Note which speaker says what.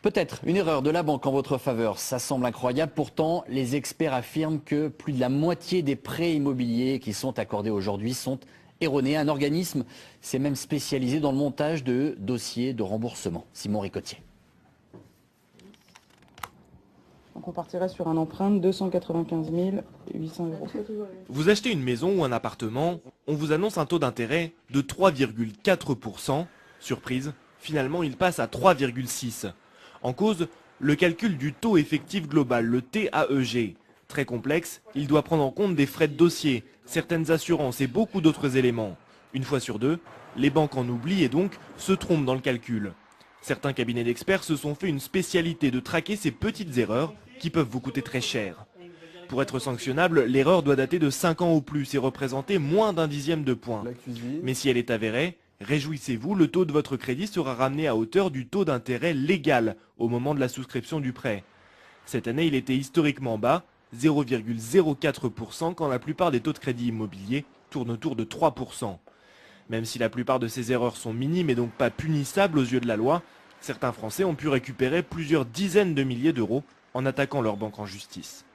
Speaker 1: Peut-être une erreur de la banque en votre faveur, ça semble incroyable. Pourtant, les experts affirment que plus de la moitié des prêts immobiliers qui sont accordés aujourd'hui sont erronés. Un organisme s'est même spécialisé dans le montage de dossiers de remboursement. Simon Ricotier.
Speaker 2: Donc on partirait sur un emprunt de 295 800 euros.
Speaker 3: Vous achetez une maison ou un appartement, on vous annonce un taux d'intérêt de 3,4%. Surprise, finalement il passe à 3,6%. En cause, le calcul du taux effectif global, le TAEG. Très complexe, il doit prendre en compte des frais de dossier, certaines assurances et beaucoup d'autres éléments. Une fois sur deux, les banques en oublient et donc se trompent dans le calcul. Certains cabinets d'experts se sont fait une spécialité de traquer ces petites erreurs qui peuvent vous coûter très cher. Pour être sanctionnable, l'erreur doit dater de 5 ans ou plus et représenter moins d'un dixième de point. Mais si elle est avérée, réjouissez-vous, le taux de votre crédit sera ramené à hauteur du taux d'intérêt légal au moment de la souscription du prêt. Cette année, il était historiquement bas, 0,04% quand la plupart des taux de crédit immobilier tournent autour de 3%. Même si la plupart de ces erreurs sont minimes et donc pas punissables aux yeux de la loi, certains Français ont pu récupérer plusieurs dizaines de milliers d'euros en attaquant leur banque en justice.